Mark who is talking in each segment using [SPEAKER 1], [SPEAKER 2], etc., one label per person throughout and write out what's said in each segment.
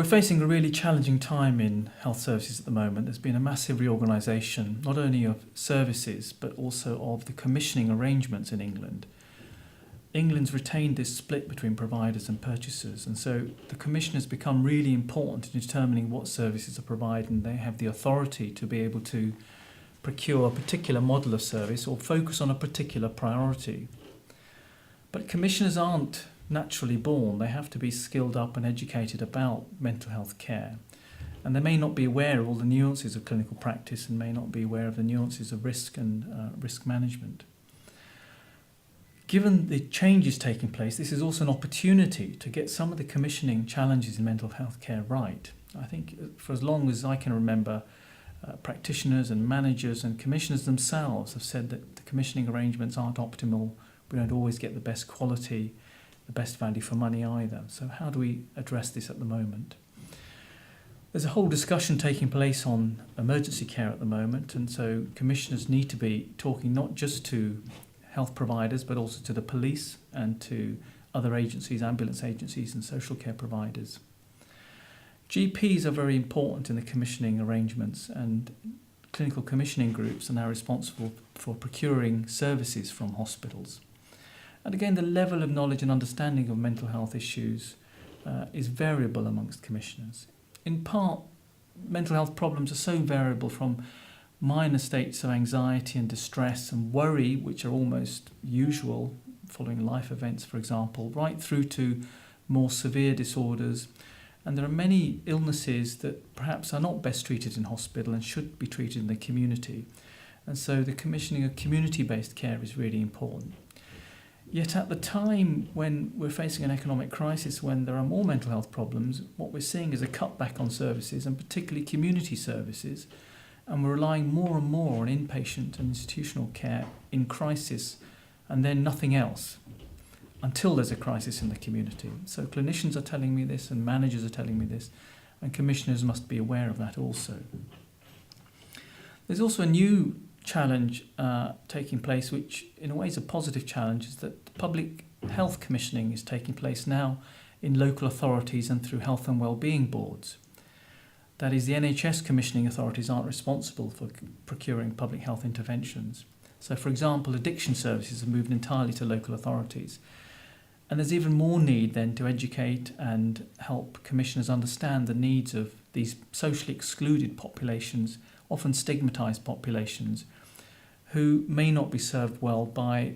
[SPEAKER 1] facing a really challenging time in health services at the moment. There's been a massive reorganisation, not only of services, but also of the commissioning arrangements in England. England's retained this split between providers and purchasers, and so the commission has become really important in determining what services are provided, and they have the authority to be able to procure a particular model of service or focus on a particular priority. But commissioners aren't naturally born. They have to be skilled up and educated about mental health care, and they may not be aware of all the nuances of clinical practice and may not be aware of the nuances of risk and risk management. Given the changes taking place, this is also an opportunity to get some of the commissioning challenges in mental health care right. I think for as long as I can remember, practitioners and managers and commissioners themselves have said that the commissioning arrangements aren't optimal. We don't always get the best quality, the best value for money either. So how do we address this at the moment? There's a whole discussion taking place on emergency care at the moment, and so commissioners need to be talking not just to health providers, but also to the police and to other agencies, ambulance agencies and social care providers. GPs are very important in the commissioning arrangements, and clinical commissioning groups are now responsible for procuring services from hospitals. And again, the level of knowledge and understanding of mental health issues is variable amongst commissioners. In part, mental health problems are so variable, from minor states of anxiety and distress and worry, which are almost usual following life events, for example, right through to more severe disorders. And there are many illnesses that perhaps are not best treated in hospital and should be treated in the community. And so the commissioning of community-based care is really important. Yet at the time when we're facing an economic crisis, when there are more mental health problems, what we're seeing is a cutback on services, and particularly community services, and we're relying more and more on inpatient and institutional care in crisis, and then nothing else until there's a crisis in the community. So clinicians are telling me this, and managers are telling me this, and commissioners must be aware of that also. There's also a new challenge taking place, which in a way is a positive challenge, is that public health commissioning is taking place now in local authorities and through health and wellbeing boards. That is, the NHS commissioning authorities aren't responsible for procuring public health interventions. So, for example, addiction services have moved entirely to local authorities. And there's even more need then to educate and help commissioners understand the needs of these socially excluded populations, often stigmatised populations, who may not be served well by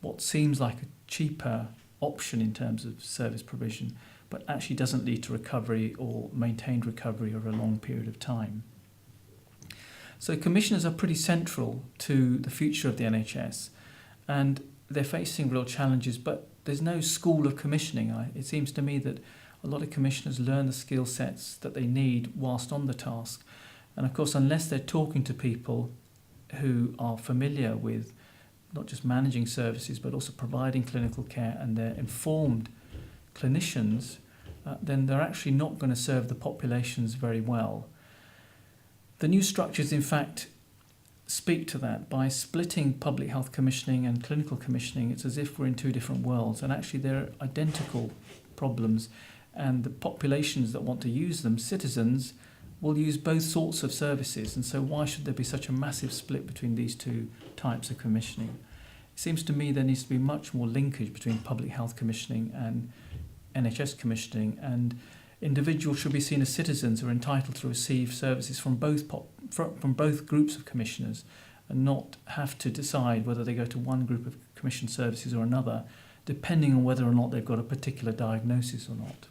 [SPEAKER 1] what seems like a cheaper option in terms of service provision, but actually doesn't lead to recovery or maintained recovery over a long period of time. So commissioners are pretty central to the future of the NHS, and they're facing real challenges, but there's no school of commissioning. It seems to me that a lot of commissioners learn the skill sets that they need whilst on the task. And of course, unless they're talking to people who are familiar with not just managing services, but also providing clinical care, and they're informed clinicians, then they're actually not going to serve the populations very well. The new structures, in fact, speak to that. By splitting public health commissioning and clinical commissioning, it's as if we're in two different worlds, and actually they're identical problems, and the populations that want to use them, citizens, will use both sorts of services, and so why should there be such a massive split between these two types of commissioning? It seems to me there needs to be much more linkage between public health commissioning and NHS commissioning, and individuals should be seen as citizens who are entitled to receive services from both groups of commissioners, and not have to decide whether they go to one group of commissioned services or another, depending on whether or not they've got a particular diagnosis or not.